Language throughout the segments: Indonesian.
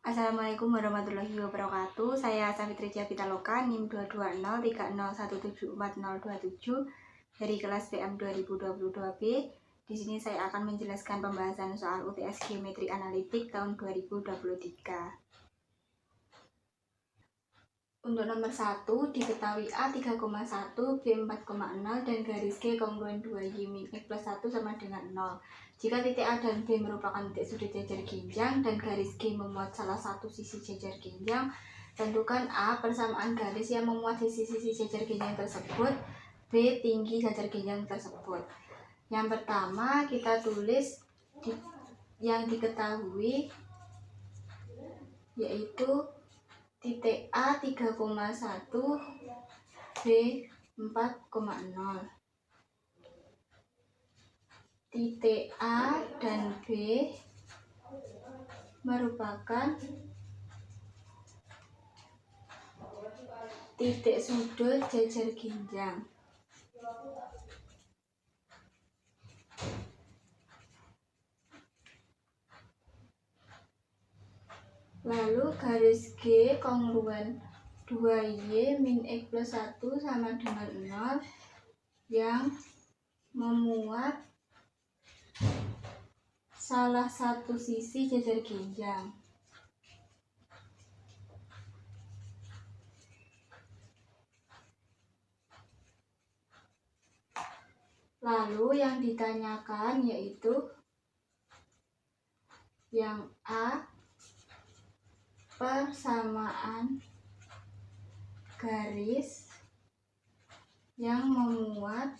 Assalamualaikum warahmatullahi wabarakatuh. Saya Safitri Pitaloka, NIM 22630144027 dari kelas PM 2022B. Di sini saya akan menjelaskan pembahasan soal UTS Geometri Analitik tahun 2023. Untuk nomor 1, diketahui A 3,1, B 4,0, dan garis G kongruen 2Y min X plus 1 sama dengan 0. Jika titik A dan B merupakan titik sudut jajar ginjang dan garis G memuat salah satu sisi jajar ginjang, tentukan A persamaan garis yang memuat di sisi jajar ginjang tersebut, B tinggi jajar ginjang tersebut. Yang pertama kita tulis yang diketahui yaitu titik A 3,1, B 4,0. Titik A dan B merupakan titik sudut jajar ginjang. Lalu garis G kongruen 2Y min X plus 1 sama dengan 0 yang memuat salah satu sisi jajar ginjang. Lalu yang ditanyakan yaitu yang A persamaan garis yang memuat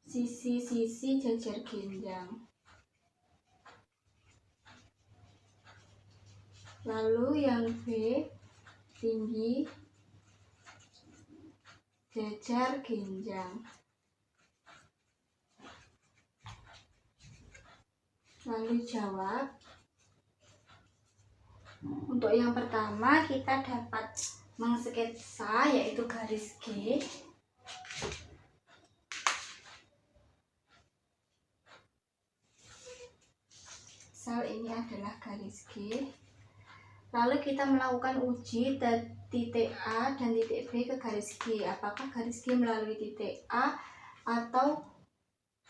sisi-sisi jajar ginjang. Lalu yang B tinggi jajar ginjang. Lalu jawab. Untuk yang pertama kita dapat mengsketsa yaitu garis G. Misal ini adalah garis G. Lalu kita melakukan uji titik A dan titik B ke garis G. Apakah garis G melalui titik A atau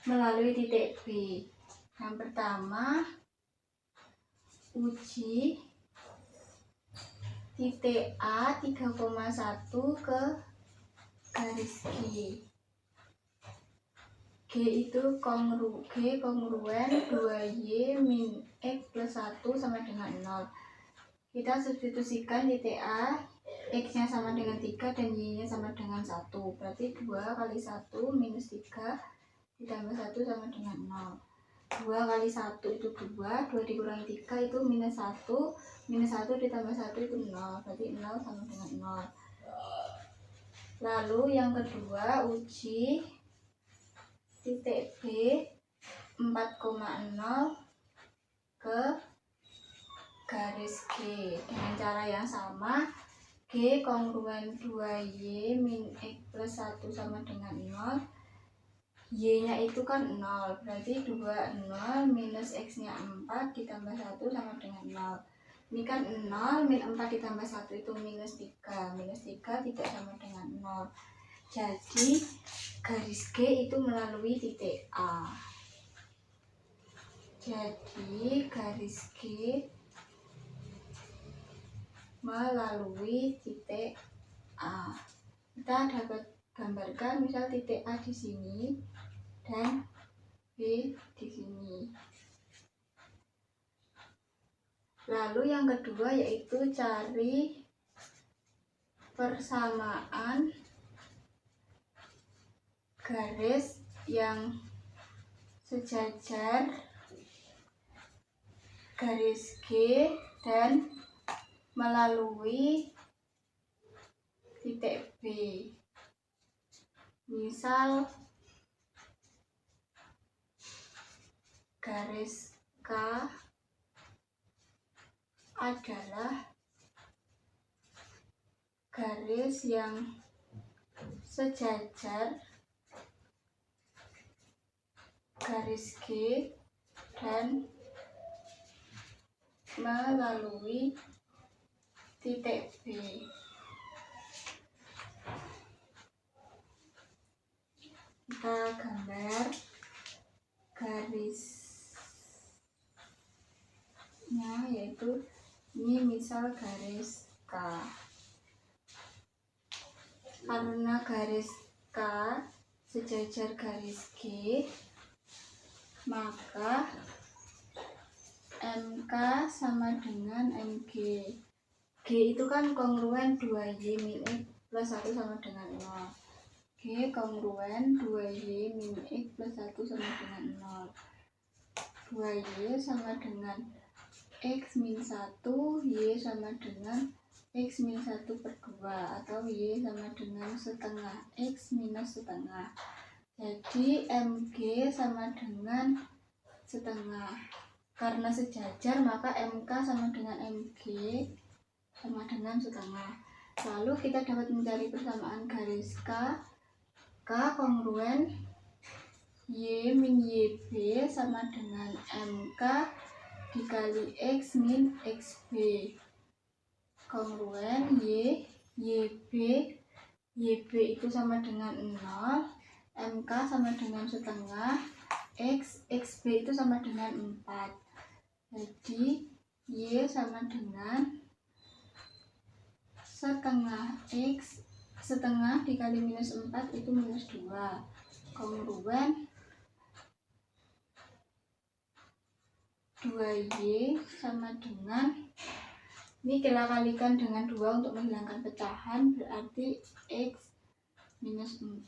melalui titik B? Yang pertama, uji titik A 3,1 ke garis G. G itu kongruen 2Y min X plus 1 sama dengan 0. Kita substitusikan titik A, X nya sama dengan 3 dan Y nya sama dengan 1. Berarti 2 kali 1 minus 3 ditambah 1 sama dengan 0. 2 kali 1 itu 2, 2 dikurangi 3 itu minus 1, minus 1 ditambah 1 itu 0, berarti 0 sama dengan 0. Lalu yang kedua, uji titik B 4,0 ke garis G. Dengan cara yang sama, G kongruen 2Y min X plus 1 sama dengan 0. Y nya itu kan 0, berarti 2, 0 minus X nya 4 ditambah 1 sama dengan 0. Ini kan 0 min 4 ditambah 1 itu minus 3. Minus 3 tidak sama dengan 0. Jadi garis G itu melalui titik A. Jadi garis G melalui titik A. Kita dapat gambarkan misal titik A di sini dan B di sini. Lalu yang kedua yaitu cari persamaan garis yang sejajar garis G dan melalui titik B. Misal garis K adalah garis yang sejajar garis G dan melalui titik B. Kita gambar garisnya, yaitu ini misal garis K. Karena garis K sejajar garis G, maka MK sama dengan MG. G itu kan kongruen 2Y min X plus 1 sama dengan 0. G kongruen 2Y min X plus 1 sama dengan 0. 2Y sama dengan X min 1, Y sama dengan X min 1 per 2, atau Y sama dengan setengah X minus setengah. Jadi MG sama dengan setengah. Karena sejajar maka MK sama dengan MG sama dengan setengah. Lalu kita dapat mencari persamaan garis K. K kongruen Y min YB sama dengan MK dikali X min XB. Kongruen YB itu sama dengan 0, MK sama dengan setengah, XB itu sama dengan 4. Jadi Y sama dengan setengah X, setengah dikali minus 4 itu minus 2. Kongruen 2Y sama dengan, ini kita kalikan dengan 2 untuk menghilangkan pecahan, berarti X minus 4.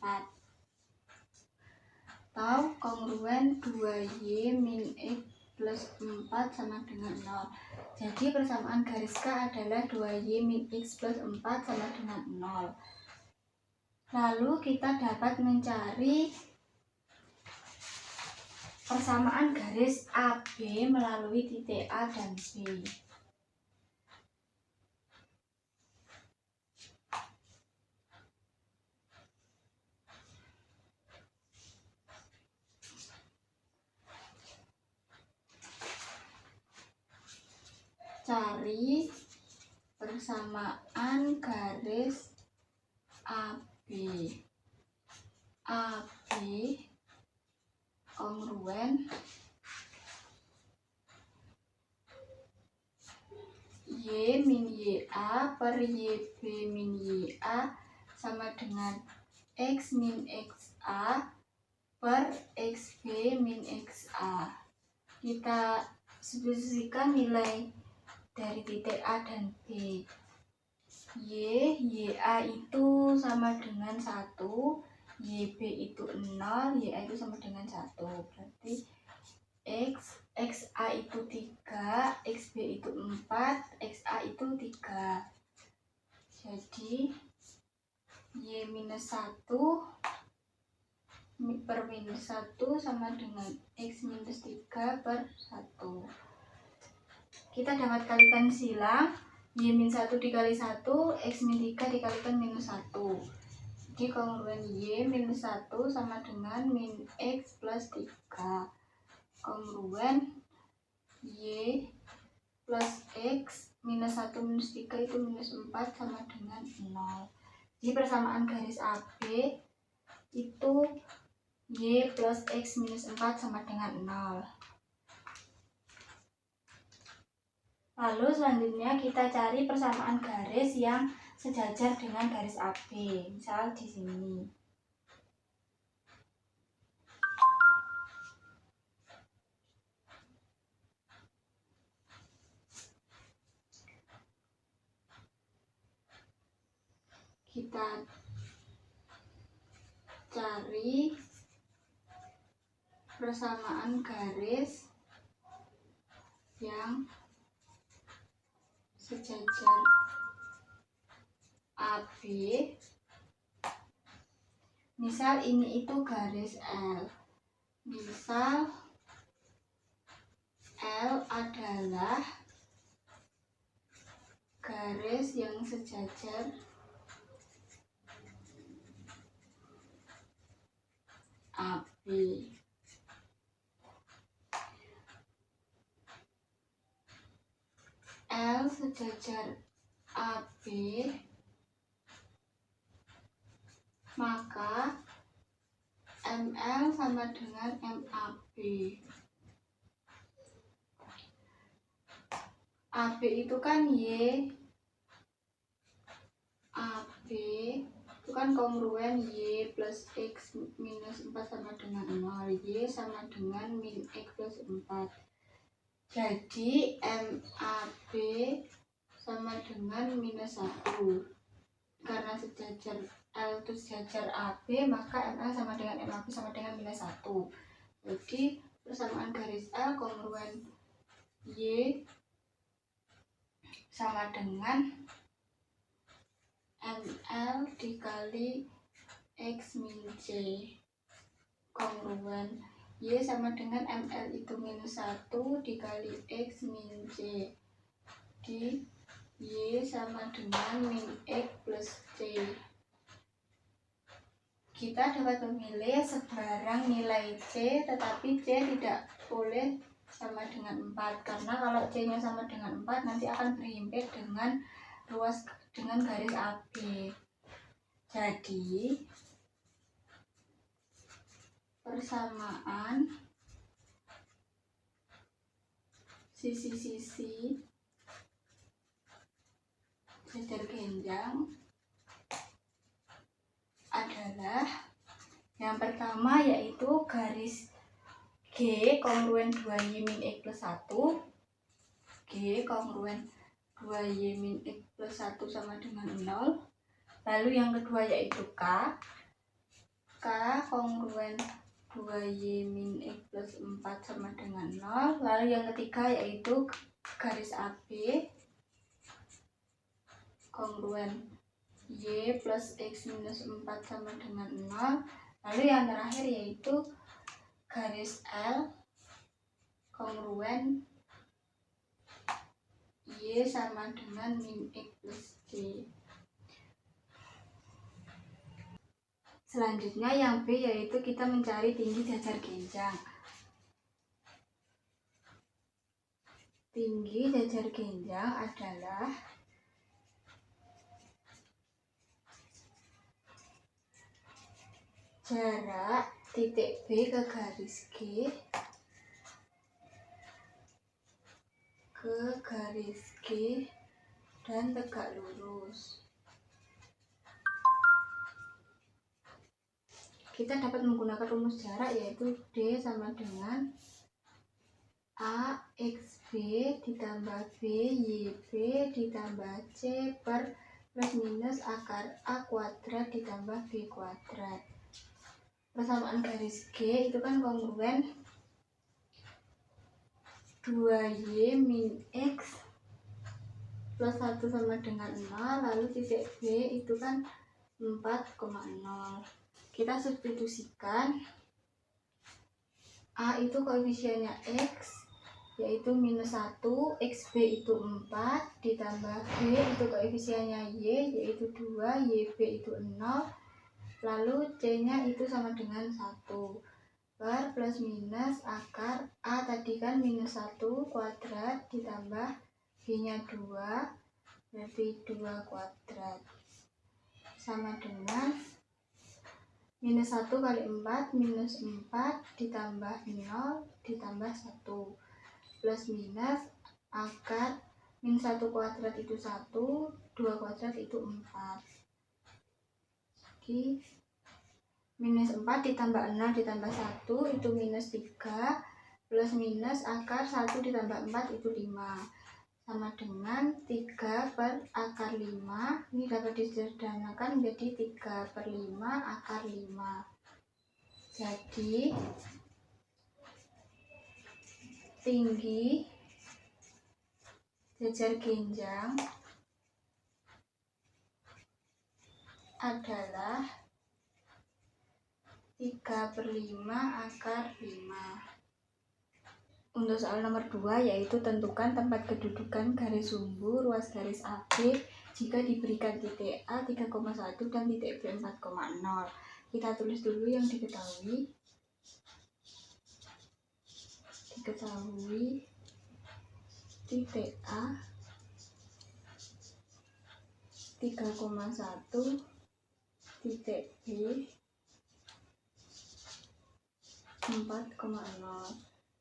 Atau kongruen 2Y min X plus 4 sama dengan 0. Jadi persamaan garis K adalah 2Y min X plus 4 sama dengan 0. Lalu kita dapat mencari persamaan garis AB melalui titik A dan B. Cari persamaan garis AB. AB kongruen Y min YA per YB min YA sama dengan X min XA per XB min XA. Kita substitusikan nilai dari titik A dan B. YA itu sama dengan 1, YB itu 0, YA itu sama dengan 1. Berarti XA itu 3, XB itu 4, XA itu 3. Jadi Y minus 1 per minus 1 sama dengan X minus 3 per 1. Kita dapat kalikan silang, Y min 1 dikali 1, X min 3 dikalikan minus 1. Jadi kongruen Y minus 1 sama dengan min X plus 3. Kongruen Y plus X minus 1 minus 3 itu minus 4 sama dengan 0. Jadi persamaan garis AB itu Y plus X minus 4 sama dengan 0. Lalu selanjutnya kita cari persamaan garis yang sejajar dengan garis AB. Misal di sini. Kita cari persamaan garis yang sejajar AB. Misal ini itu garis L. Misal L adalah garis yang sejajar AB. sejajar AB, maka ML sama dengan MAB. AB itu kan Y, AB itu kan kongruen Y plus X minus 4 sama dengan 0, Y sama dengan min X plus 4. Jadi MAB sama dengan minus 1. Karena sejajar L itu sejajar AB, maka ML sama dengan MAB sama dengan minus 1. Jadi persamaan garis L kongruen Y sama dengan ML dikali X min C, kongruen Y sama dengan ML itu minus 1 dikali X min C di Y sama dengan min X plus C. Kita dapat memilih sebarang nilai C, tetapi C tidak boleh sama dengan 4, karena kalau C nya sama dengan 4 nanti akan berhimpit dengan ruas dengan garis AB. Jadi persamaan sisi-sisi sejajar genjang adalah yang pertama yaitu garis G kongruen 2Y min X plus 1, G kongruen 2Y min X plus 1 sama dengan 0. Lalu yang kedua yaitu K kongruen 2Y min X plus 4 sama dengan 0. Lalu yang ketiga yaitu garis AB kongruen Y plus X minus 4 sama dengan 0. Lalu yang terakhir yaitu garis L kongruen Y sama dengan min X plus C. Selanjutnya yang B yaitu kita mencari tinggi jajar genjang. Tinggi jajar genjang adalah jarak titik B ke garis G dan tegak lurus. Kita dapat menggunakan rumus jarak yaitu D sama dengan A XB ditambah B YB ditambah C per plus minus akar A kuadrat ditambah B kuadrat. Persamaan garis G itu kan kongruen 2Y min X plus 1 sama dengan 0, lalu titik B itu kan 4,0. Kita substitusikan A itu koefisiennya X yaitu minus 1, XB itu 4 ditambah B itu koefisiennya Y yaitu 2, YB itu 0, lalu C nya itu sama dengan 1 per plus minus akar A tadi kan minus 1 kuadrat ditambah B nya 2 berarti 2 kuadrat sama dengan minus 1 kali 4 minus 4 ditambah 0 ditambah 1 plus minus akar min 1 kuadrat itu 1, 2 kuadrat itu 4. Jadi minus 4 ditambah 0 ditambah 1 itu minus 3 plus minus akar 1 ditambah 4 itu 5 sama dengan 3 per akar 5. Ini dapat disederhanakan menjadi 3 per 5 akar 5. Jadi tinggi jajar genjang adalah 3 per 5 akar 5. Untuk soal nomor 2 yaitu tentukan tempat kedudukan garis sumbu ruas garis AB jika diberikan titik A 3,1 dan titik B 4,0. Kita tulis dulu yang diketahui. Titik A 3,1 titik B 4,0.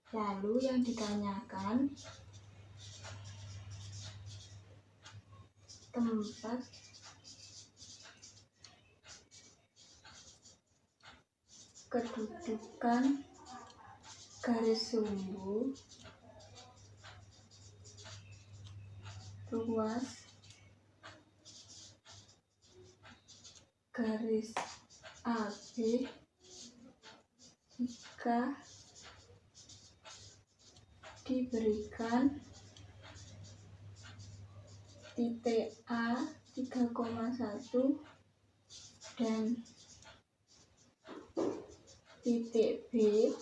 Lalu yang ditanyakan tempat kedudukan garis sumbu, ruas garis AB jika diberikan titik A 3,1 dan titik B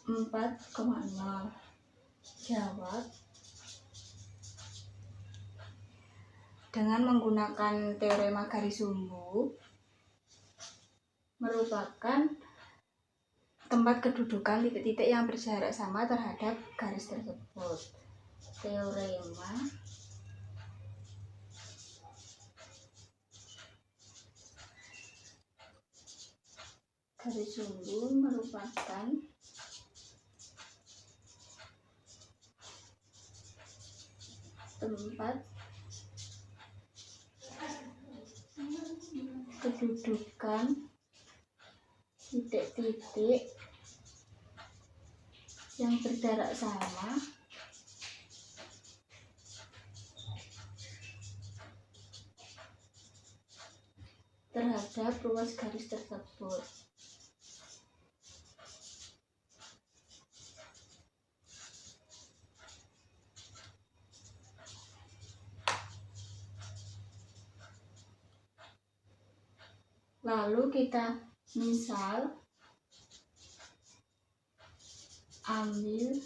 4,0. Jawab. Dengan menggunakan teorema garis sumbu merupakan tempat kedudukan titik-titik yang berjarak sama terhadap garis tersebut. Teorema garis sumbu merupakan tempat kedudukan titik-titik yang berjarak sama terhadap ruas garis tersebut. Lalu kita misal ambil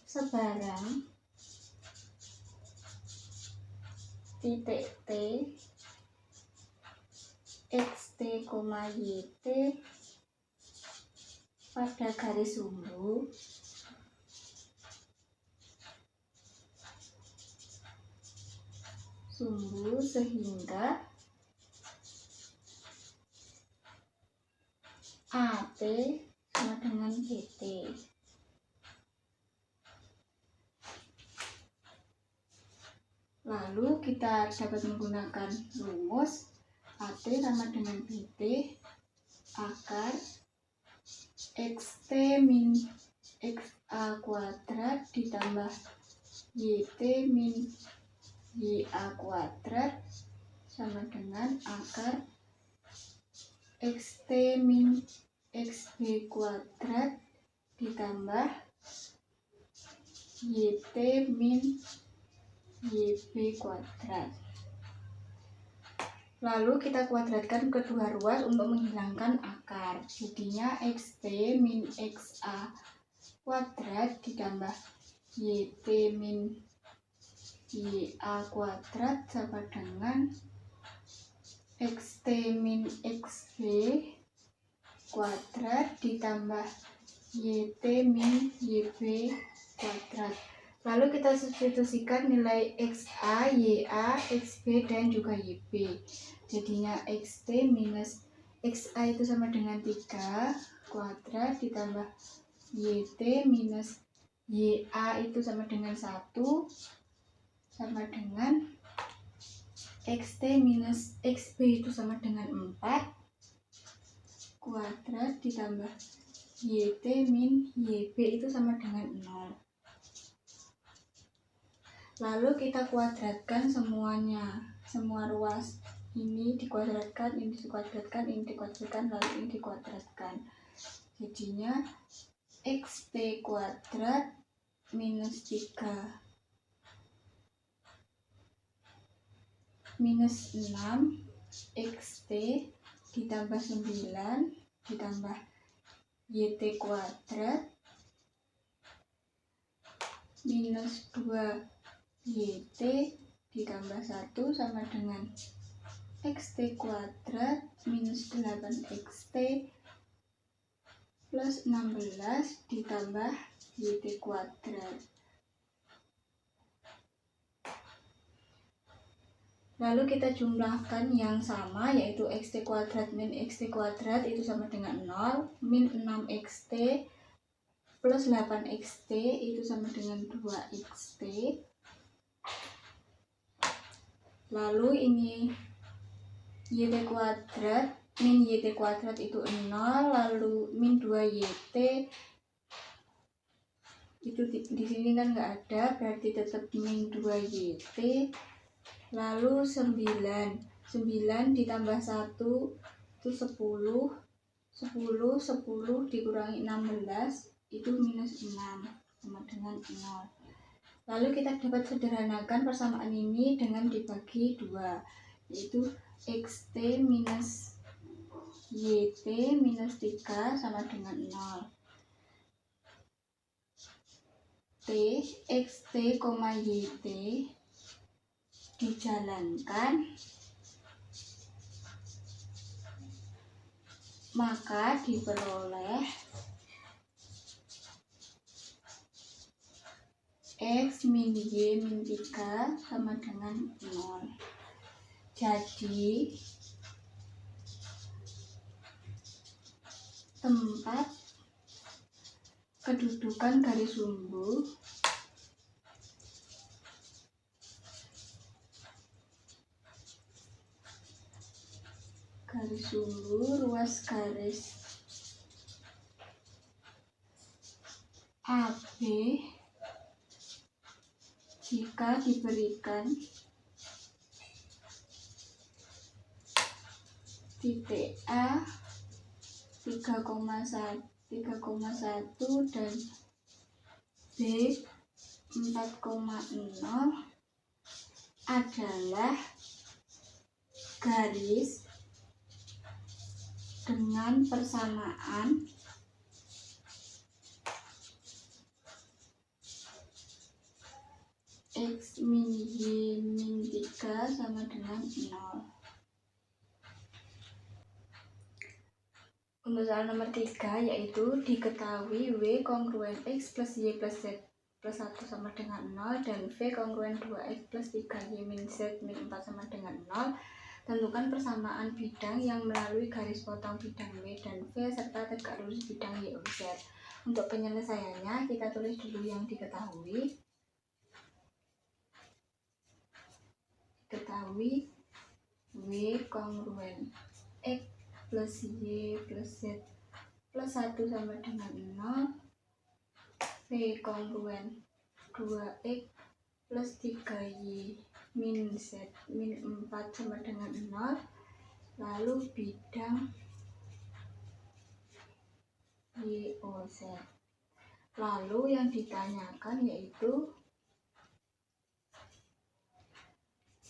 sebarang titik T xt, yt pada garis sumbu sehingga AT sama dengan BT. Lalu kita dapat menggunakan rumus AT sama dengan BT akar XT min XA kuadrat ditambah YT min YA kuadrat sama dengan akar XT min XB kuadrat ditambah YT min YB kuadrat. Lalu kita kuadratkan kedua ruas untuk menghilangkan akar. Jadinya XT min XA kuadrat ditambah YT min YA kuadrat sama dengan XT min XB kuadrat ditambah YT min YB kuadrat. Lalu kita substitusikan nilai XA, YA, XB dan juga YB. Jadinya XT minus XA itu sama dengan 3 kuadrat ditambah YT minus YA itu sama dengan 1 sama dengan XT minus XB itu sama dengan 4 kuadrat ditambah YT min YB itu sama dengan 0. Lalu kita kuadratkan semuanya, semua ruas ini dikuadratkan, ini dikuadratkan, ini dikuadratkan, lalu ini dikuadratkan. Jadinya XT kuadrat minus 3 minus 6 XT ditambah 9 ditambah YT kuadrat minus 2 YT ditambah 1 sama dengan XT kuadrat minus 8 XT plus 16 ditambah YT kuadrat. Lalu kita jumlahkan yang sama, yaitu xt kuadrat min xt kuadrat itu sama dengan 0, min 6xt plus 8xt itu sama dengan 2xt. Lalu ini yt kuadrat min yt kuadrat itu 0, lalu min 2yt itu di sini kan nggak ada, berarti tetap min 2yt. Lalu 9 ditambah 1 itu 10 dikurangi 16 itu minus 6 sama dengan 0. Lalu kita dapat sederhanakan persamaan ini dengan dibagi 2, yaitu xt minus yt minus 3 sama dengan 0. T xt, yt dijalankan, maka diperoleh x min y min 3 sama dengan 0. Jadi tempat kedudukan garis sumbu ruas garis AB jika diberikan titik A 3,1 dan B 4,0 adalah garis dengan persamaan x min y min 3 sama dengan 0. Untuk soal nomor 3, yaitu diketahui W kongruen X plus Y plus Z plus 1 sama dengan 0 dan V kongruen 2X plus 3Y min Z min 4 sama dengan 0. Tentukan persamaan bidang yang melalui garis potong bidang W dan V serta tegak lurus bidang Y, O, Z. Untuk penyelesaiannya, kita tulis dulu yang diketahui. W kongruen X plus Y plus Z plus 1 sama dengan 0. V kongruen 2X plus 3Y min Z min 4 sama dengan 0. Lalu bidang Y, O, Z. Lalu yang ditanyakan yaitu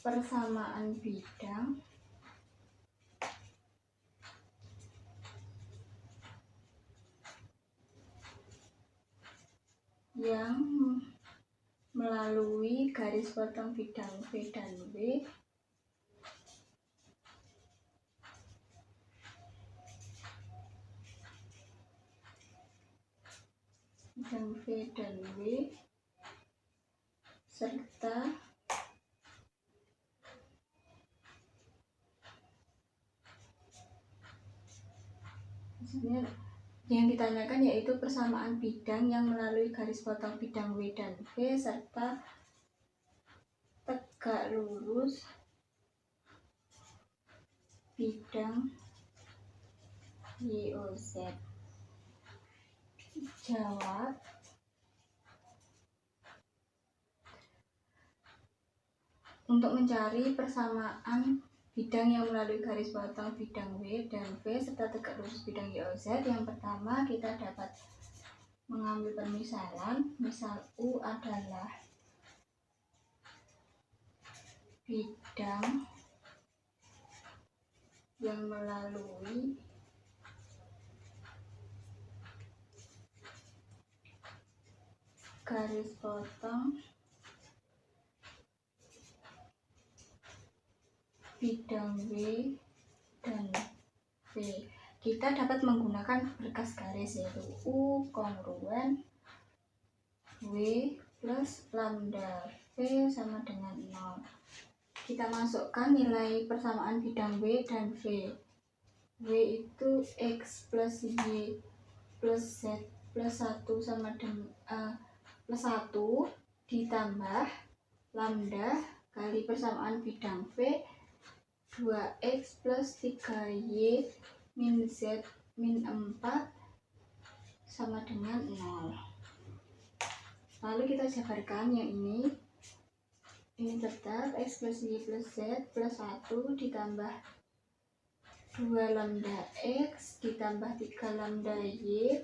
persamaan bidang yang melalui garis potong bidang V dan W serta yang ditanyakan yaitu persamaan bidang yang melalui garis potong bidang W dan V serta tegak lurus bidang Y, O, Z. Jawab. Untuk mencari persamaan bidang yang melalui garis potong bidang W dan V serta tegak lurus bidang Y, O, Z, yang pertama kita dapat mengambil permisalan. Misal U adalah bidang yang melalui garis potong bidang W dan V. Kita dapat menggunakan berkas garis, yaitu U kongruen W plus lambda V sama dengan 0. kita masukkan nilai persamaan bidang W dan V. W itu X plus Y plus Z plus 1 sama dengan plus 1 ditambah lambda kali persamaan bidang V 2X plus 3Y min Z min 4 sama dengan 0. Lalu kita jabarkan yang ini tetap X plus Y plus Z plus 1 ditambah 2 lambda X ditambah 3 lambda Y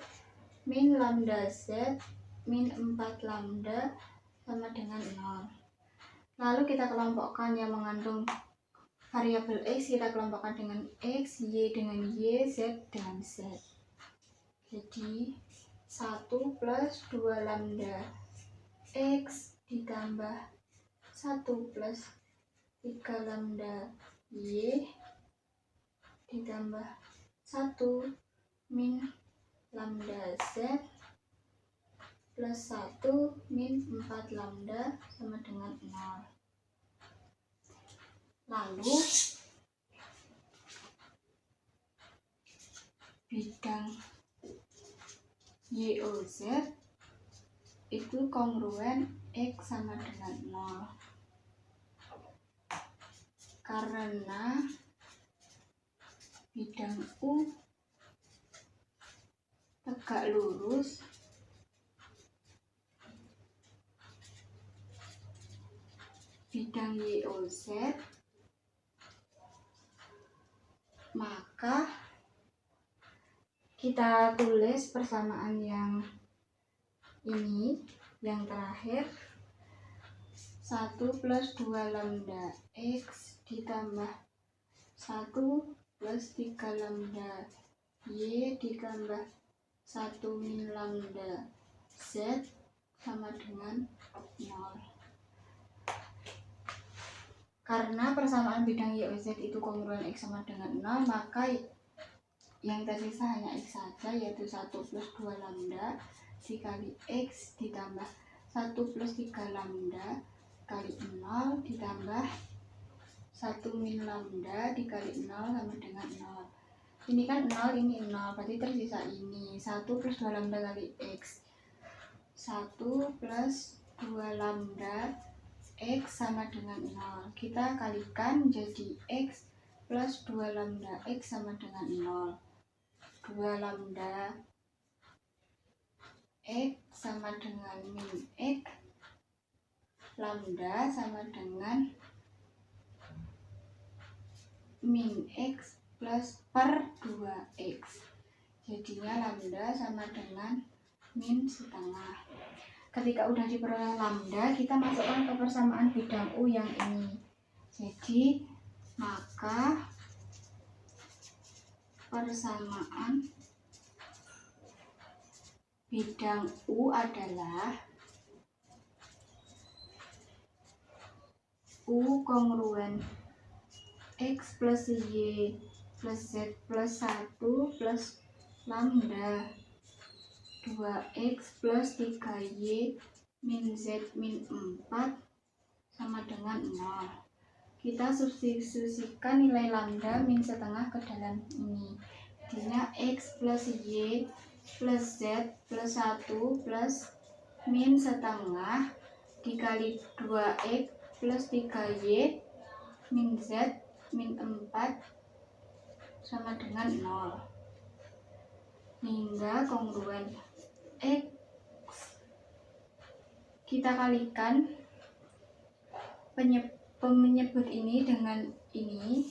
min lambda Z min 4 lambda sama dengan 0. Lalu kita kelompokkan yang mengandung variabel X, kita kelompokkan dengan X, Y dengan Y, Z dengan Z. Jadi 1 plus 2 lambda X ditambah 1 plus 3 lambda Y ditambah 1 min lambda Z plus 1 min 4 lambda sama dengan 0. Lalu bidang YOZ itu kongruen X sama dengan 0 karena bidang U tegak lurus bidang YOZ, maka kita tulis persamaan yang ini, yang terakhir 1 plus 2 lambda X ditambah 1 plus 3 lambda Y ditambah 1 min lambda Z sama dengan 0. Karena persamaan bidang YOZ itu kongruen X sama dengan 0, maka yang tersisa hanya X saja, yaitu 1 plus 2 lambda dikali X ditambah 1 plus 3 lambda kali 0 ditambah 1 min lambda dikali 0 sama dengan 0. Ini kan 0, ini 0, berarti tersisa ini 1 plus 2 lambda kali X. 1 plus 2 lambda X sama dengan 0. Kita kalikan jadi X plus 2 lambda X sama dengan 0. 2 lambda X sama dengan min X. Lambda sama dengan min X plus per 2X. Jadinya lambda sama dengan min setengah. Ketika udah diperoleh lambda, kita masukkan ke persamaan bidang U yang ini. Jadi, maka persamaan bidang U adalah U kongruen X plus Y plus Z plus 1 plus lambda 2X plus 3Y min Z min 4 sama dengan 0. Kita substitusikan nilai lambda min setengah ke dalam ini. Jadinya X plus Y plus Z plus 1 plus min setengah dikali 2X plus 3Y min Z min 4 sama dengan 0. Hingga kongruen X kita kalikan penyebut ini dengan ini,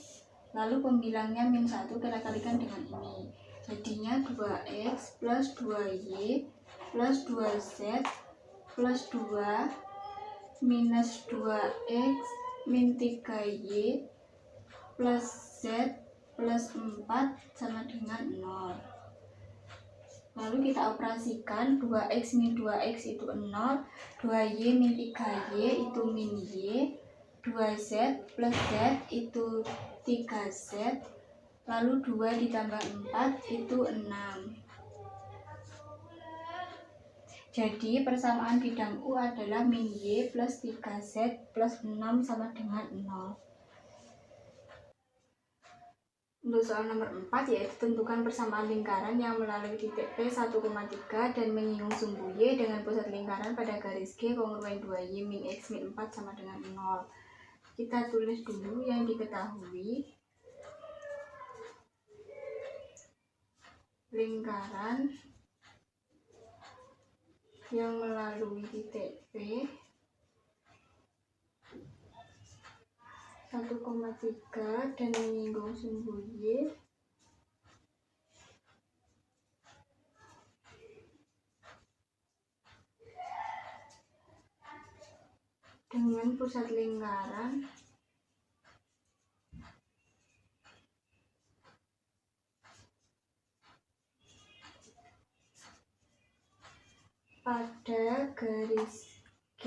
lalu pembilangnya min 1 kita kalikan dengan ini. Jadinya 2X plus 2Y plus 2Z plus 2 minus 2X min 3Y plus Z plus 4 sama dengan 0. Lalu kita operasikan 2X min 2X itu 0, 2Y min 3Y itu min Y, 2Z plus Z itu 3Z, lalu 2 ditambah 4 itu 6. Jadi persamaan bidang U adalah min Y plus 3Z plus 6 sama dengan 0. Untuk soal nomor 4 yaitu tentukan persamaan lingkaran yang melalui titik P 1,3 dan menyinggung sumbu Y dengan pusat lingkaran pada garis G kongruen 2Y min X min 4 sama dengan 0. Kita tulis dulu yang diketahui. Lingkaran yang melalui titik P 1,3 dan menyinggung sumbu Y dengan pusat lingkaran pada garis G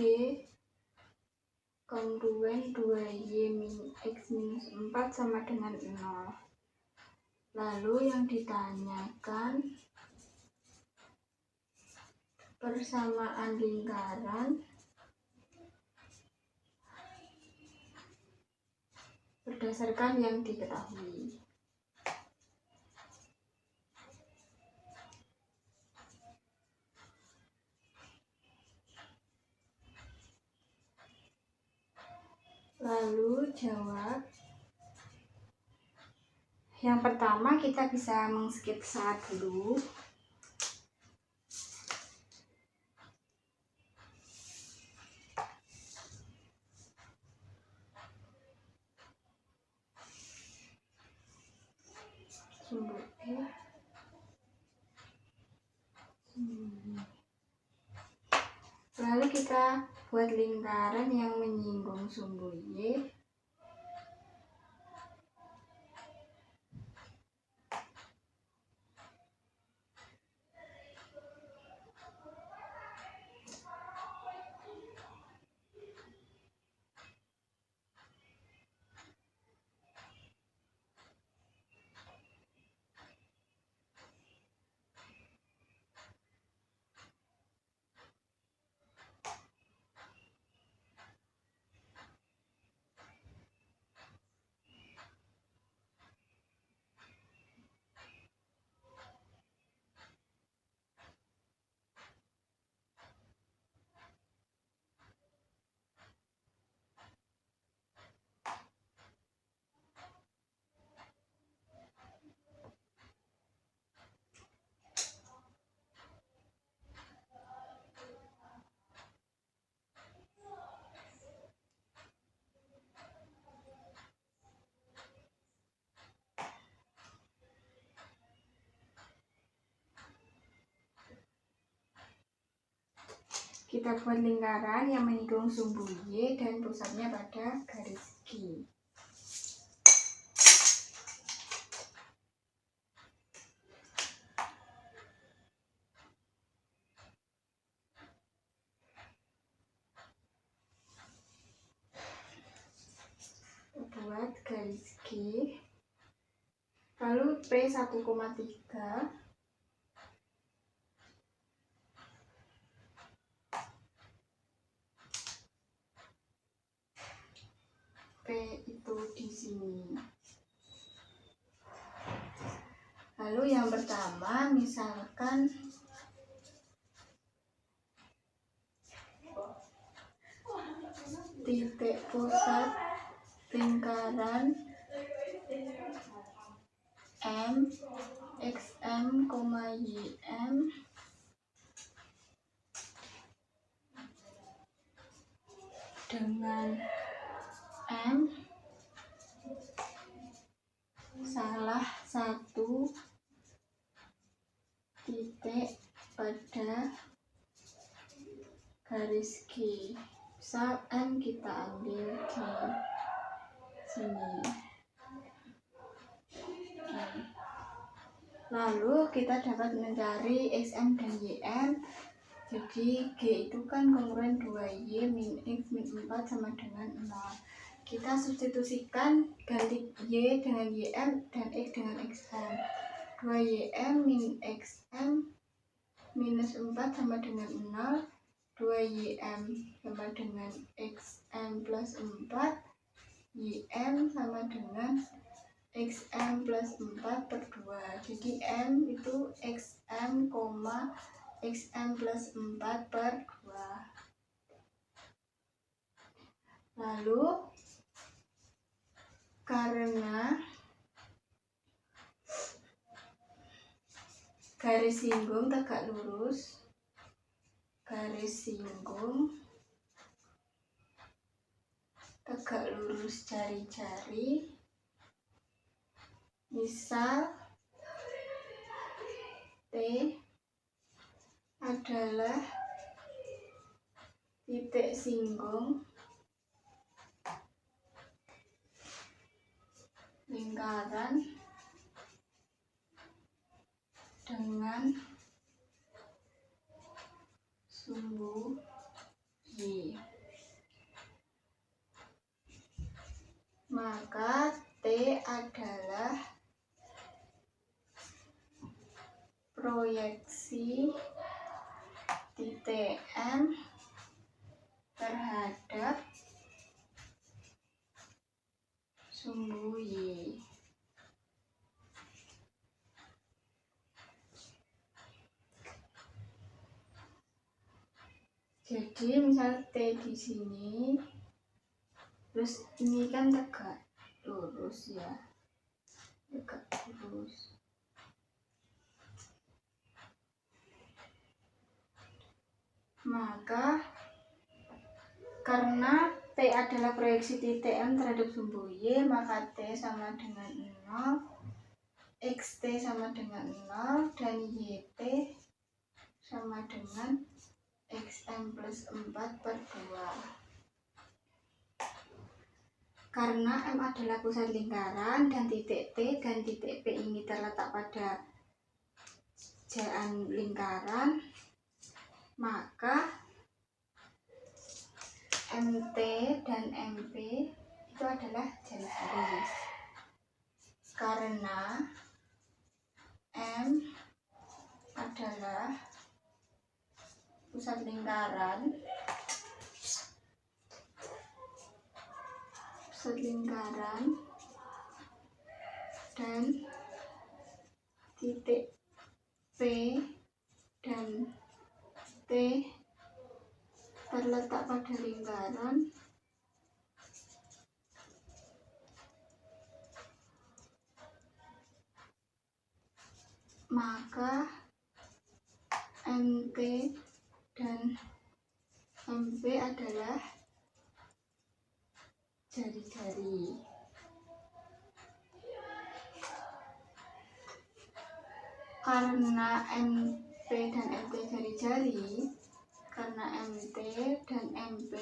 kongruen 2Y min X minus 4 sama dengan 0. Lalu yang ditanyakan persamaan lingkaran berdasarkan yang diketahui. Lalu jawab. Yang pertama kita bisa mengsketsa dulu. Sumbu E. Lalu kita buat lingkaran yang menyinggung sumbu Y. Kita buat lingkaran yang menyinggung sumbu Y dan pusatnya pada garis G. Buat garis G. Lalu P 1,3 P itu di sini. Lalu yang pertama misalkan titik pusat lingkaran M XM, YM dengan M salah satu titik pada garis G. Misal M kita ambil di sini. Lalu kita dapat mencari XM dan YM. Jadi G itu kan kongruen 2Y min X min 4 sama dengan 0. Kita substitusikan, ganti Y dengan YM dan X dengan XM. 2YM min XM minus 4 sama dengan 0, 2YM sama dengan XM plus 4, YM sama dengan XM plus 4 per 2. Jadi M itu XM, XM plus 4 per 2. Lalu karena garis singgung tegak lurus, garis singgung tegak lurus jari-jari, misal T adalah titik singgung lingkaran dengan sumbu Y, maka T adalah proyeksi titik M terhadap sumbu Y. Jadi misal T di sini, terus ini kan tegak lurus ya, tegak lurus. Maka karena T adalah proyeksi titik M terhadap sumbu Y, maka T sama dengan 0, XT sama dengan 0, dan YT sama dengan XM plus 4 per 2. Karena M adalah pusat lingkaran dan titik T dan titik P ini terletak pada jaan lingkaran, maka MT dan MP itu adalah jari-jari. Karena M adalah pusat lingkaran dan titik P dan T terletak pada lingkaran, maka MT dan MP adalah jari-jari. Karena MP dan MP jari-jari, karena MT dan MP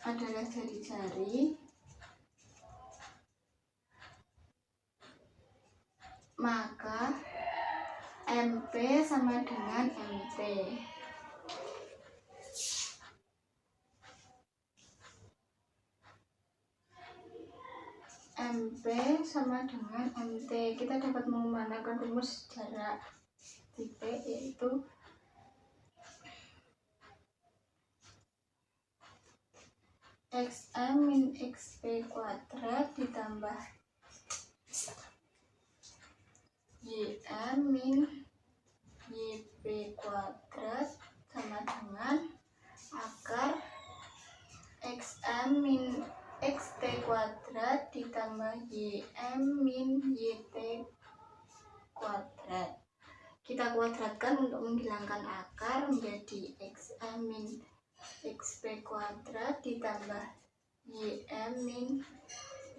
adalah jari-jari, maka MP sama dengan MT. MP sama dengan MT. Kita dapat menggunakan rumus jarak titik, yaitu XM min XP kuadrat ditambah YM min YP kuadrat sama dengan akar XM min XT kuadrat ditambah YM min YT kuadrat. Kita kuadratkan untuk menghilangkan akar menjadi XM min XP kuadrat ditambah YM min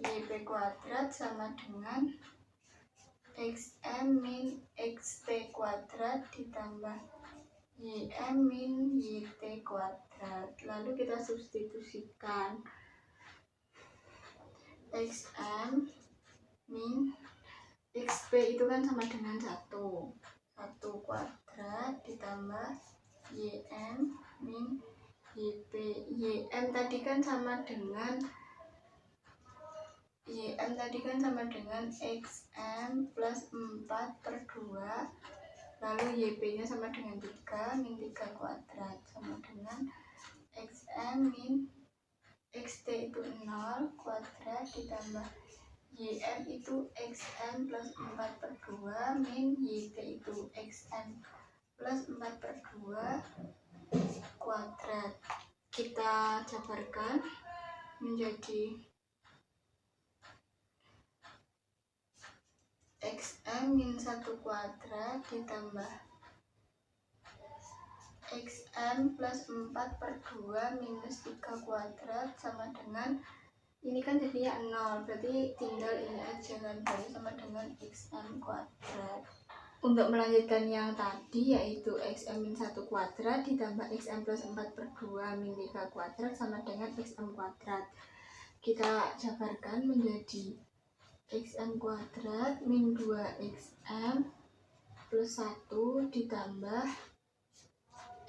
YP kuadrat sama dengan XM min XT kuadrat ditambah YM min YT kuadrat. Lalu kita substitusikan XM min XP itu kan sama dengan 1 kuadrat ditambah YM min YP. YM tadi kan sama dengan YM tadi kan sama dengan XM plus 4/2, lalu YP nya sama dengan 3 min 3 kuadrat sama dengan XM min XT itu 0 kuadrat ditambah YM itu XM plus 4/2 min YT itu XM plus 4/2 kuadrat. Kita jabarkan menjadi XM min 1 kuadrat ditambah XM plus 4/2 minus 3 kuadrat sama dengan, ini kan jadinya 0, berarti tinggal ini aja kan, berarti sama dengan XM kuadrat. Untuk melanjutkan yang tadi yaitu XM min 1 kuadrat ditambah XM plus 4/2 min 3 kuadrat sama dengan XM kuadrat. Kita jabarkan menjadi XM kuadrat min 2XM plus 1 ditambah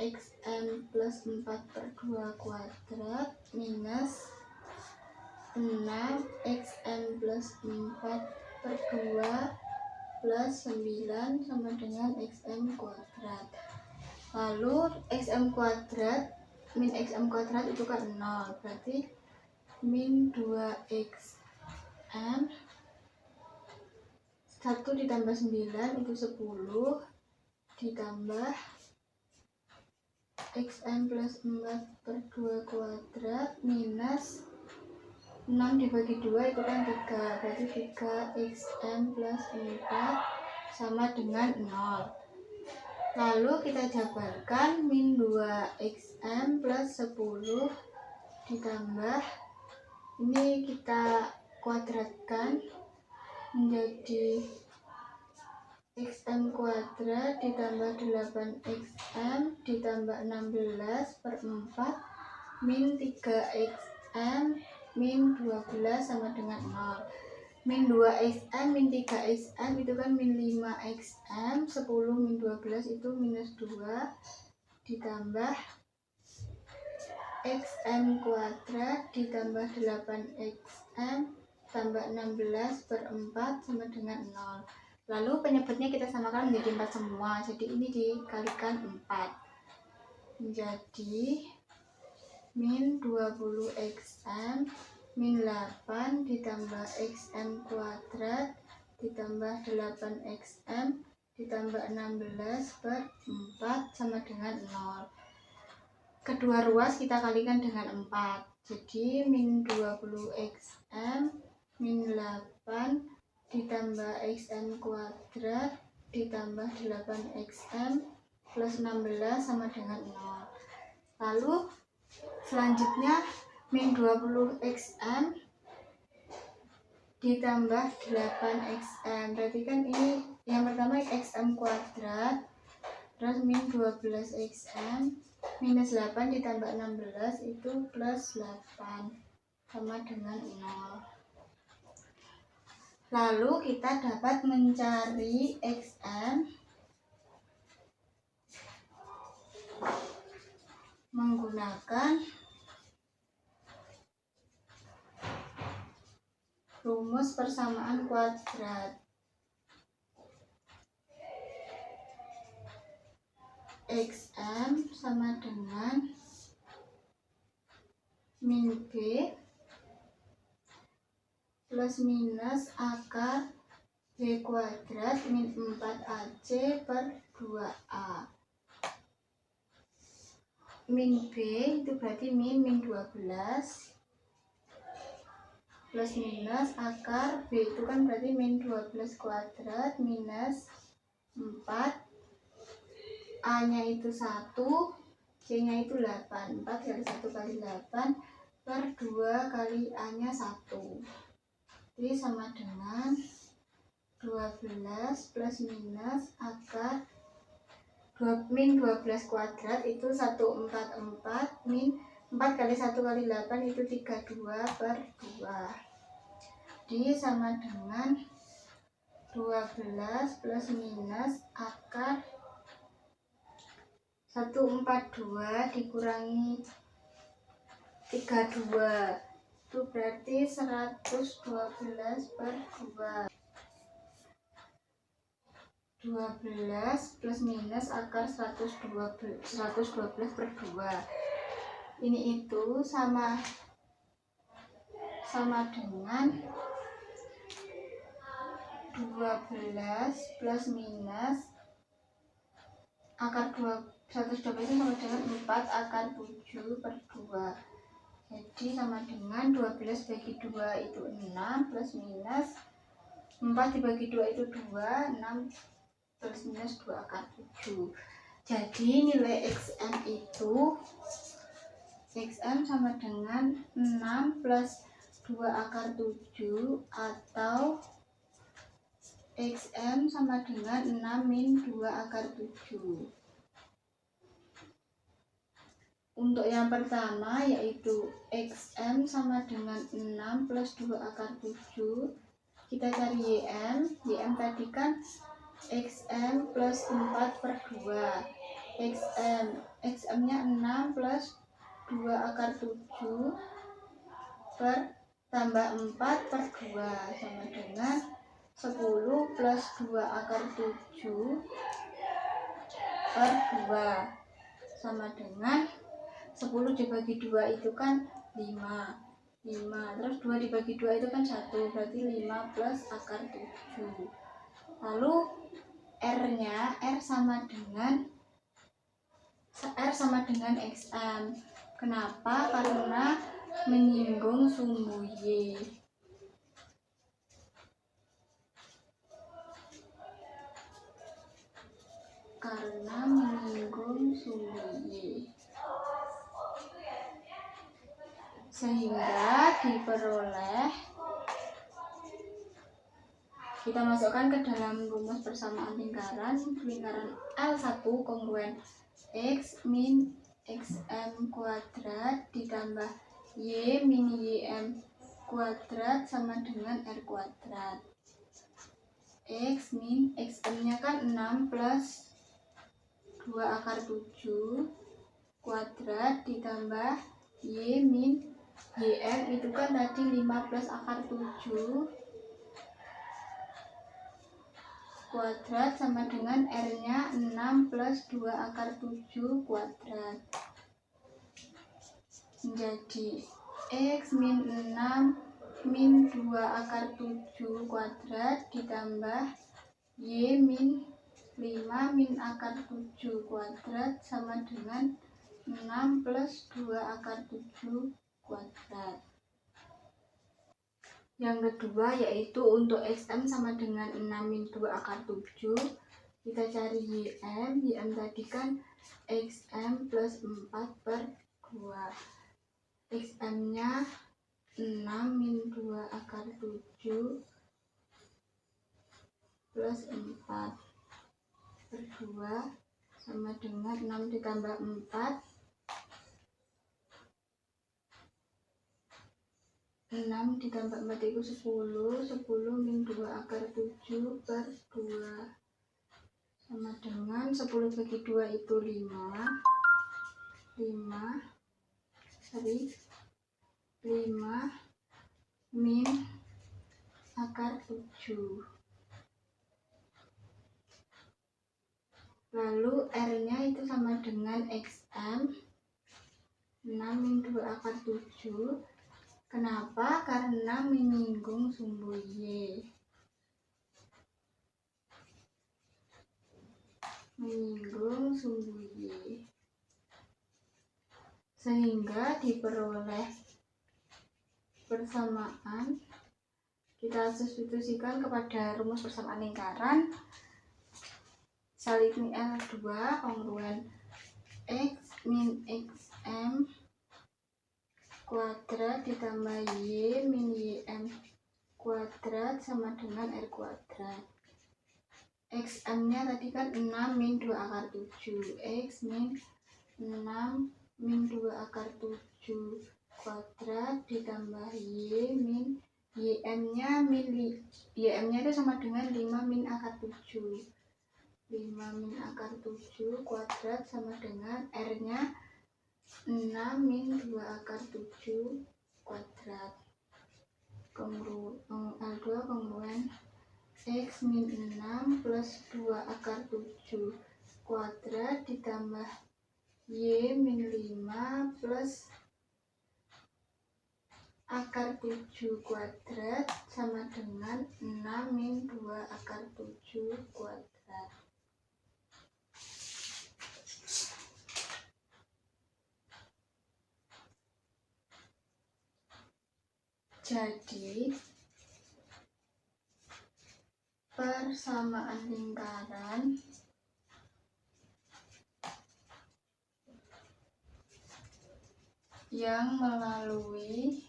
XM plus 4/2 kuadrat minus 6 XM plus 4/2 plus 9 sama dengan XM kuadrat. Lalu XM kuadrat min XM kuadrat itu kan 0, berarti min 2XM 1 ditambah 9 itu 10 ditambah XM plus 4/2 kuadrat minus 6 dibagi 2 itu kan 3, berarti 3XM plus 4 sama dengan 0. Lalu kita jabarkan min 2XM plus 10 ditambah, ini kita kuadratkan menjadi XM kuadrat ditambah 8XM ditambah 16/4 min 3XM min 12 sama dengan 0. Min 2XM min 3XM itu kan min 5XM, 10 min 12 itu minus 2 ditambah XM kuadrat ditambah 8XM tambah 16/4 sama dengan 0. Lalu penyebutnya kita samakan menjadi 4 semua, jadi ini dikalikan 4 menjadi min 20XM min 8 ditambah XM kuadrat ditambah 8XM ditambah 16/4 sama dengan 0. Kedua ruas kita kalikan dengan 4, jadi min 20XM min 8 ditambah XM kuadrat ditambah 8XM plus 16 sama dengan 0. Lalu selanjutnya min 20XM ditambah 8XM, berarti kan ini yang pertama XM kuadrat, terus min 12XM minus 8 ditambah 16 itu plus 8 sama dengan 0. Lalu kita dapat mencari XM menggunakan rumus persamaan kuadrat. XM sama dengan min B plus minus akar B kuadrat min 4AC per 2A. Min B itu berarti min 12 plus minus akar B itu kan berarti min 12 kuadrat minus 4, A nya itu 1, C nya itu 8, 4 kali 1 kali 8 per 2 kali A nya 1, jadi sama dengan 12 plus minus akar min 12 kuadrat itu 144 min 4 kali 1 kali 8 itu 32 per 2, jadi sama dengan 12 plus minus akar 142 dikurangi 32 itu berarti 112 per 2. 12 plus minus akar 112 per 2. Ini itu sama dengan 12 plus minus akar 112 itu sama dengan 4 akar 7 per 2. Jadi sama dengan 12 bagi 2 itu 6 plus minus 4 dibagi 2 itu 2, 6 plus minus 2 akar 7. Jadi nilai XM itu XM sama dengan 6 plus 2 akar 7 atau XM sama dengan 6 min 2 akar 7. Untuk yang pertama yaitu XM sama dengan 6 plus 2 akar 7. Kita cari YM tadi kan XM plus 4 per 2. XM nya 6 plus 2 akar 7 per tambah 4 per 2 sama dengan 10 plus 2 akar 7 per 2 sama dengan 10 dibagi 2 itu kan 5. Terus 2 dibagi 2 itu kan 1, berarti 5 plus akar 7. Lalu R-nya, R sama dengan XM. Kenapa? Karena menyinggung sumbu Y. Sehingga diperoleh, kita masukkan ke dalam rumus persamaan lingkaran L1 kongruen X min XM kuadrat ditambah Y min YM kuadrat sama dengan R kuadrat. X min XM nya kan 6 plus 2 akar 7 kuadrat ditambah Y min YM itu kan tadi 5 plus akar 7 kuadrat sama dengan R nya 6 plus 2 akar 7 kuadrat. Menjadi X min 6 min 2 akar 7 kuadrat ditambah Y min 5 min akar 7 kuadrat sama dengan 6 plus 2 akar 7 kuadrat. Yang kedua yaitu untuk XM sama dengan 6 min 2 akar 7. Kita cari YM tadi kan XM plus 4 per 2. XM nya 6 min 2 akar 7 plus 4 per 2 sama dengan 6 ditambah 4, 6 ditambah 4 itu 10 min 2 akar 7 per 2 sama dengan 10 bagi 2 itu 5 min akar 7. Lalu R nya itu sama dengan XM 6 min 2 akar 7. Kenapa? Karena menyinggung sumbu Y. Sehingga diperoleh persamaan. Kita substitusikan kepada rumus persamaan lingkaran. Salib L2 kongruen X min XM kuadrat ditambah Y min YM kuadrat sama dengan R kuadrat. XM nya tadi kan 6 min 2 akar 7. X min 6 min 2 akar 7 kuadrat ditambah Y min YM nya itu sama dengan 5 min akar 7. 5 min akar 7 kuadrat sama dengan R nya 6 min 2 akar 7 kuadrat. L2 kongruen X min 6 plus 2 akar 7 kuadrat ditambah Y min 5 plus akar 7 kuadrat sama dengan 6 min 2 akar 7 kuadrat. Jadi persamaan lingkaran yang melalui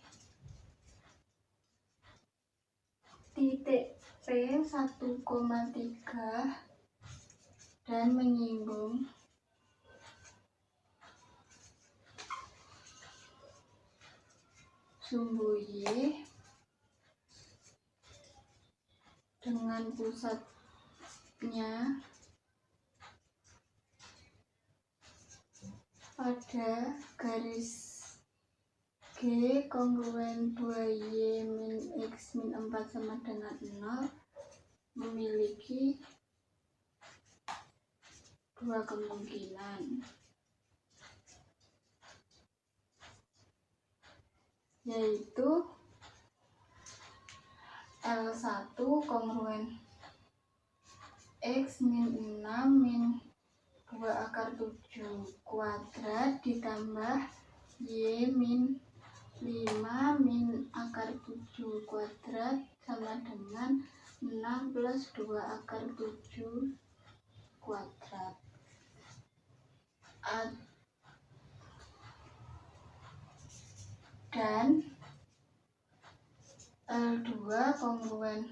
titik P 1,3 dan menyinggung sumbu Y dengan pusatnya pada garis G kongruen 2Y min X min 4 sama dengan 0 memiliki dua kemungkinan, yaitu L1 kongruen X min 6 min 2 akar 7 kuadrat ditambah Y min 5 min akar 7 kuadrat sama dengan 6 plus 2 akar 7 kuadrat. Dan L2 kongruen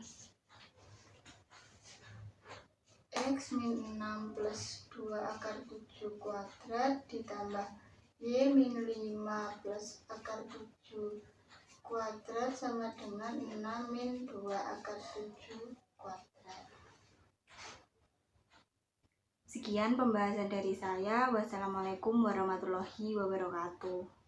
X min 6 plus 2 akar 7 kuadrat ditambah Y min 5 plus akar 7 kuadrat sama dengan 6 min 2 akar 7 kuadrat. Sekian pembahasan dari saya. Wassalamualaikum warahmatullahi wabarakatuh.